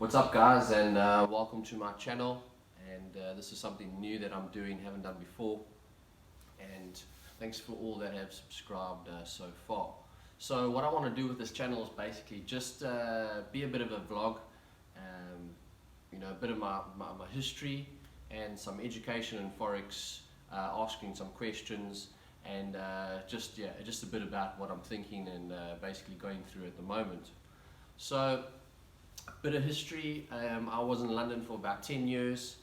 What's up guys, and welcome to my channel. And this is something new that I'm doing, haven't done before, and thanks for all that have subscribed so far. So what I want to do with this channel is basically just be a bit of a vlog, a bit of my history and some education in Forex, asking some questions, and just a bit about what I'm thinking and basically going through at the moment. So a bit of history. I was in London for about 10 years,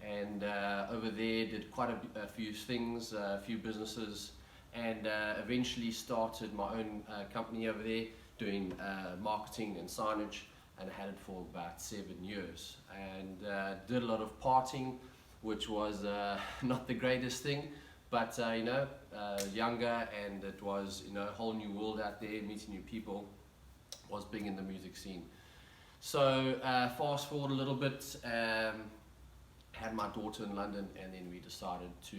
and over there did quite a few things, a few businesses, and eventually started my own company over there doing marketing and signage, and I had it for about 7 years, and did a lot of partying, which was not the greatest thing, but younger, and it was a whole new world out there, meeting new people, was big in the music scene. So fast forward a little bit, had my daughter in London, and then we decided to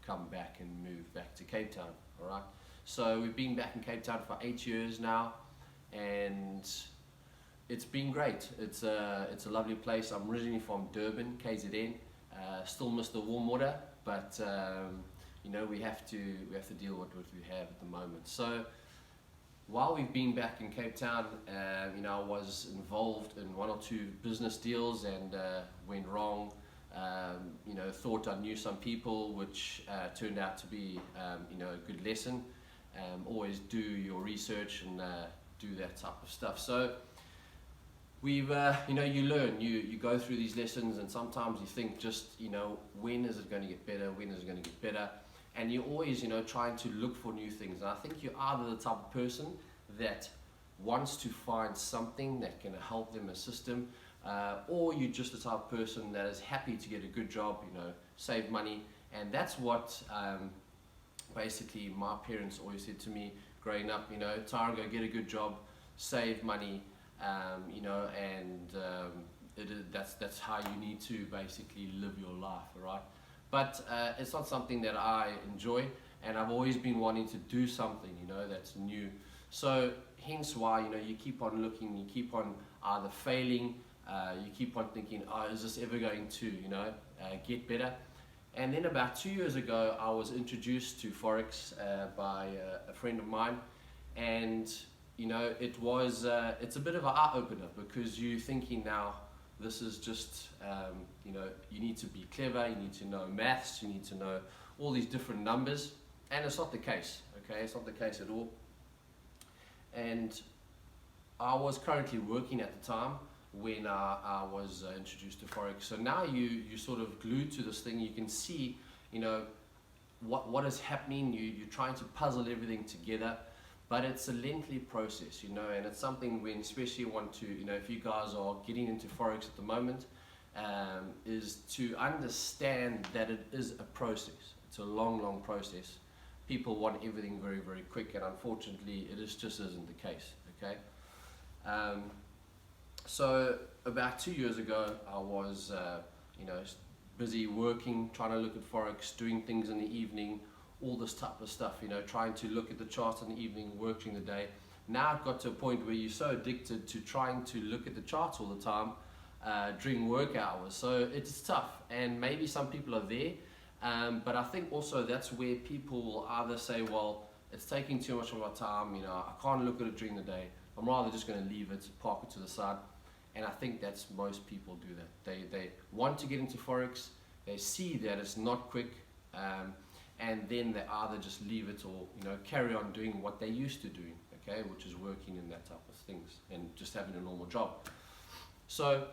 come back and move back to Cape Town. All right. So we've been back in Cape Town for 8 years now, and it's been great. It's a lovely place. I'm originally from Durban, KZN. Still miss the warm water, but we have to deal with what we have at the moment. So while we've been back in Cape Town, I was involved in 1 or 2 business deals, and went wrong. Thought I knew some people, which turned out to be a good lesson. Always do your research and do that type of stuff. So we've you learn, you go through these lessons, and sometimes you think just when is it going to get better, when is it going to get better. And you're always, trying to look for new things. And I think you're either the type of person that wants to find something that can help them, assist them, or you're just the type of person that is happy to get a good job, save money. And that's what basically my parents always said to me growing up, Tyron, go get a good job, save money, that's how you need to basically live your life, all right? But it's not something that I enjoy, and I've always been wanting to do something, that's new. So hence why, you keep on looking, you keep on either failing, you keep on thinking, oh, is this ever going to, get better? And then about 2 years ago, I was introduced to Forex by a friend of mine, and it's a bit of an eye-opener, because you're thinking now, this is just, you need to be clever, you need to know maths, you need to know all these different numbers, and it's not the case, okay? It's not the case at all. And I was currently working at the time when I was introduced to Forex. So now you're sort of glued to this thing. You can see, what is happening. You're trying to puzzle everything together. But it's a lengthy process, and it's something when, especially you want to, if you guys are getting into Forex at the moment, is to understand that it is a process. It's a long process. People want everything very, very quick, and unfortunately, it just isn't the case, okay? So about 2 years ago, I was, busy working, trying to look at Forex, doing things in the evening, all this type of stuff, trying to look at the charts in the evening, work during the day. Now I've got to a point where you're so addicted to trying to look at the charts all the time during work hours. So it's tough, and maybe some people are there, but I think also that's where people will either say, well, it's taking too much of my time, I can't look at it during the day, I'm rather just going to leave it, park it to the side. And I think that's most people do that. They want to get into Forex, they see that it's not quick, and then they either just leave it, or carry on doing what they used to doing, okay, which is working in that type of things and just having a normal job. So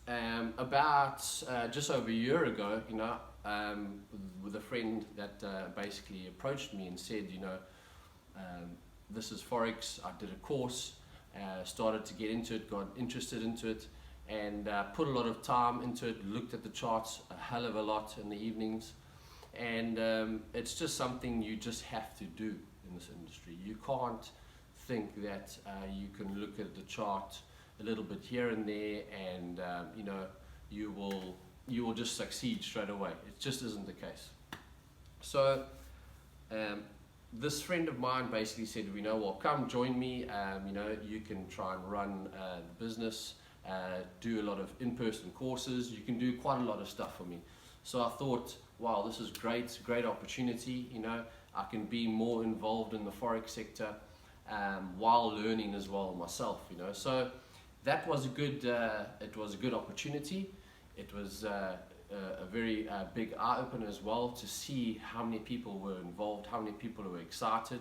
about just over a year ago, with a friend that basically approached me and said, this is Forex. I did a course, started to get into it, got interested into it, and put a lot of time into it, looked at the charts a hell of a lot in the evenings. And it's just something you just have to do in this industry. You can't think that you can look at the chart a little bit here and there, and you will just succeed straight away. It just isn't the case. So this friend of mine basically said, well, come join me. You can try and run the business, do a lot of in-person courses. You can do quite a lot of stuff for me. So I thought, wow, this is great, great opportunity. You know, I can be more involved in the Forex sector while learning as well myself. You know, so that was a good, it was a good opportunity. It was a very big eye opener as well to see how many people were involved, how many people were excited.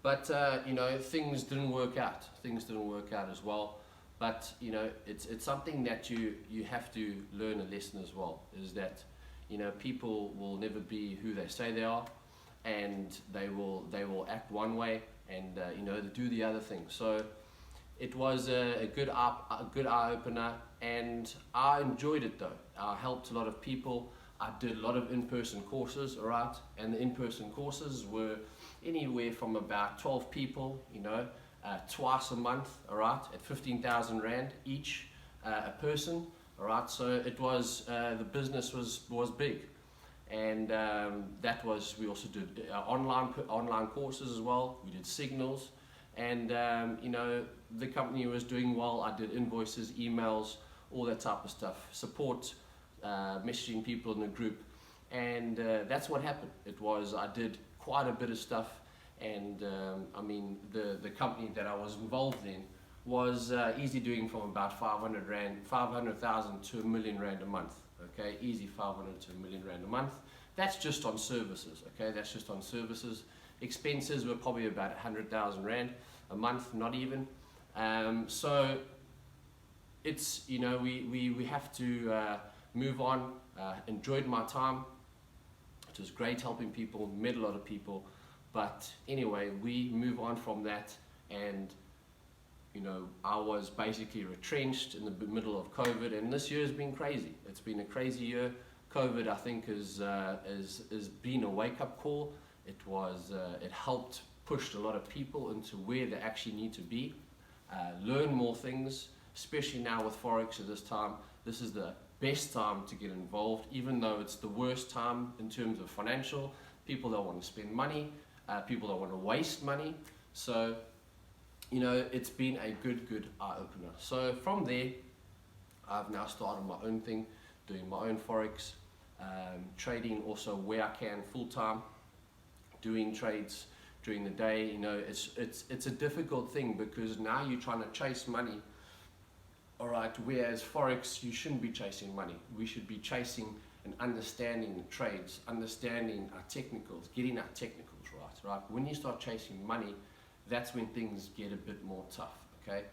But you know, things didn't work out. Things didn't work out as well. But you know, it's something that you have to learn a lesson as well. Is that, you know, people will never be who they say they are, and they will act one way and you know, do the other thing. So it was a good eye opener, and I enjoyed it though. I helped a lot of people. I did a lot of in-person courses, all right, and the in-person courses were anywhere from about 12 people, you know, twice a month, all right, at 15,000 Rand each a person, all right. So it was the business was big, and that was, we also did online courses as well. We did signals, and you know, the company was doing well. I did invoices, emails, all that type of stuff, support, messaging people in the group, and that's what happened. It was, I did quite a bit of stuff, and I mean, the company that I was involved in was easy doing from about 500,000 to a million Rand a month. Okay, easy 500 to a million Rand a month. That's just on services. Okay, that's just on services. Expenses were probably about 100,000 Rand a month, not even. So it's, you know, we have to move on. Enjoyed my time. It was great helping people, met a lot of people. But anyway, we move on from that, and you know, I was basically retrenched in the middle of COVID, and this year has been crazy. It's been a crazy year. COVID, I think, has been a wake-up call. It helped push a lot of people into where they actually need to be, learn more things, especially now with Forex at this time. This is the best time to get involved, even though it's the worst time in terms of financial. People don't want to spend money, people don't want to waste money. So, you know, it's been a good eye-opener. So from there, I've now started my own thing, doing my own Forex, trading also where I can full-time, doing trades during the day. You know, it's a difficult thing because now you're trying to chase money, all right, whereas Forex, you shouldn't be chasing money. We should be chasing and understanding the trades, understanding our technicals, getting our technicals right. When you start chasing money, that's when things get a bit more tough, okay?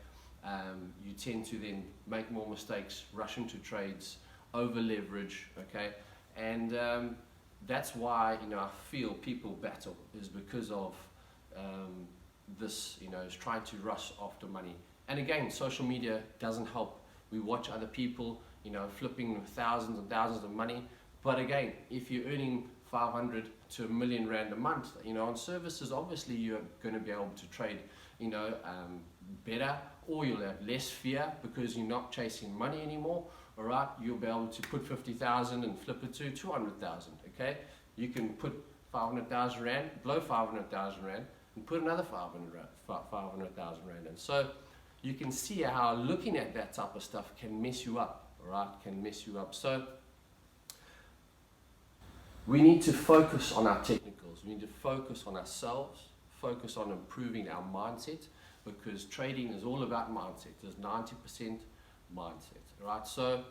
You tend to then make more mistakes, rush into trades, over leverage, okay? And that's why, you know, I feel people battle, is because of this, you know, is trying to rush after money. And again, social media doesn't help. We watch other people, you know, flipping thousands and thousands of money. But again, if you're earning 500 to a million Rand a month, you know, on services, obviously you're going to be able to trade, you know, better, or you'll have less fear because you're not chasing money anymore. All right, you'll be able to put 50,000 and flip it to 200,000. Okay, you can put 500,000 Rand, below 500,000 Rand, and put another 500,000 Rand in. So you can see how looking at that type of stuff can mess you up. All right, can mess you up. So we need to focus on our technicals. We need to focus on ourselves, focus on improving our mindset, because trading is all about mindset. There's 90% mindset, right? So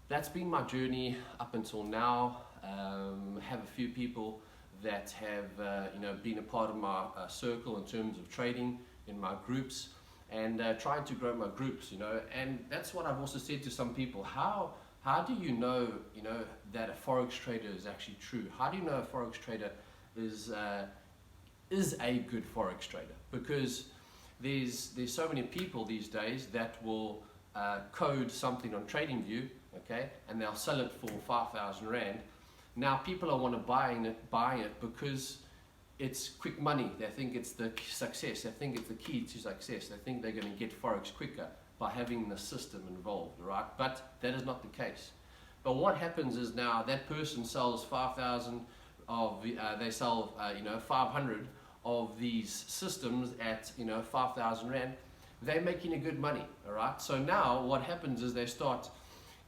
that's been my journey up until now. Have a few people that have you know, been a part of my circle in terms of trading in my groups, and trying to grow my groups, you know. And that's what I've also said to some people. How do you know, that a Forex trader is actually true? How do you know a Forex trader is a good Forex trader? Because there's so many people these days that will code something on TradingView, okay, and they'll sell it for 5,000 Rand. Now people are want to buy it because it's quick money. They think it's the success. They think it's the key to success. They think they're going to get Forex quicker by having the system involved, right? But that is not the case. But what happens is now that person sells 5,000 of, they sell 500 of these systems at 5,000 Rand. they're making a good money, all right? So now what happens is they start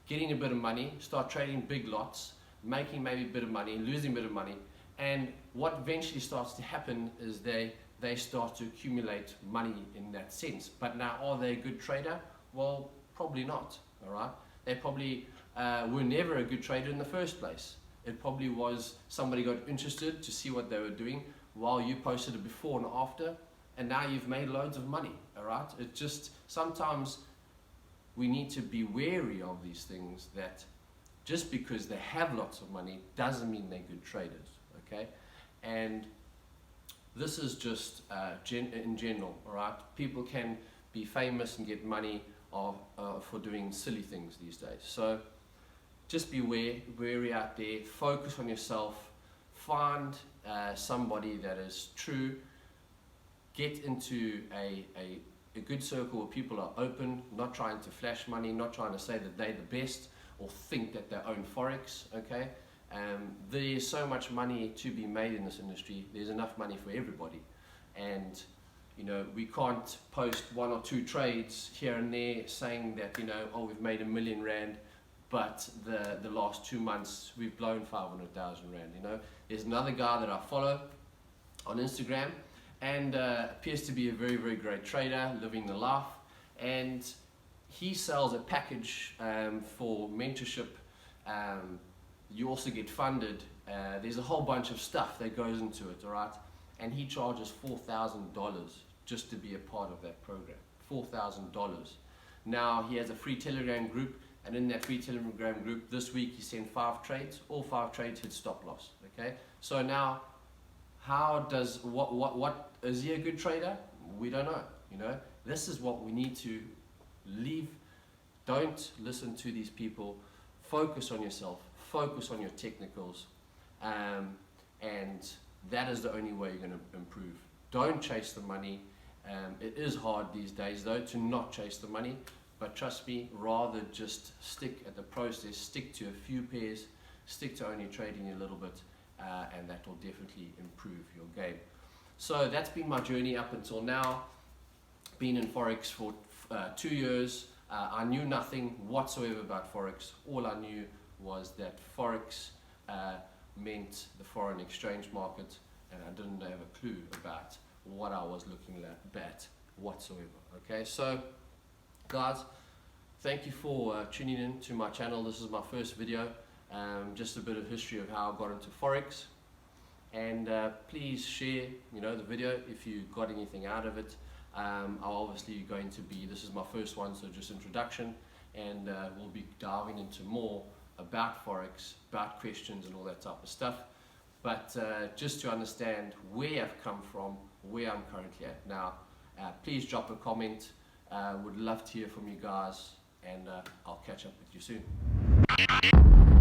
getting a bit of money, start trading big lots, making maybe a bit of money, losing a bit of money, and what eventually starts to happen is they start to accumulate money in that sense. But now, are they a good trader? Well, probably not, all right? They probably were never a good trader in the first place. It probably was somebody got interested to see what they were doing while you posted it before and after, and now you've made loads of money, all right? It just, sometimes we need to be wary of these things, that just because they have lots of money doesn't mean they're good traders, okay? And this is just in general, all right? People can be famous and get money for doing silly things these days. So just be wary out there, focus on yourself, find somebody that is true, get into a good circle where people are open, not trying to flash money, not trying to say that they're the best or think that they own Forex, okay? There's so much money to be made in this industry. There's enough money for everybody. And you know, we can't post 1 or 2 trades here and there saying that, you know, oh, we've made R1,000,000, but the last 2 months we've blown 500,000 Rand, you know. There's another guy that I follow on Instagram, and appears to be a very, very great trader, living the life, and he sells a package for mentorship. You also get funded. There's a whole bunch of stuff that goes into it, all right? And he charges $4,000 just to be a part of that program. $4,000. Now he has a free Telegram group, and in that free Telegram group this week he sent 5 trades. All 5 trades hit stop loss. Okay. So now, how does what is he a good trader? We don't know. You know, this is what we need to leave. Don't listen to these people. Focus on yourself. Focus on your technicals, and that is the only way you're going to improve. Don't chase the money. It is hard these days though to not chase the money, but trust me, rather just stick at the process, stick to a few pairs, stick to only trading a little bit, and that will definitely improve your game. So that's been my journey up until now. Been in Forex for 2 years. I knew nothing whatsoever about Forex. All I knew was that Forex meant the foreign exchange market, and I didn't have a clue about what I was looking at whatsoever. Okay, so guys, thank you for tuning in to my channel. This is my first video, just a bit of history of how I got into Forex, and please share, you know, the video if you got anything out of it. I'm obviously going to be, this is my first one, so just introduction, and we'll be diving into more about Forex, about questions and all that type of stuff. But just to understand where I've come from, where I'm currently at now, please drop a comment. Would love to hear from you guys, and I'll catch up with you soon.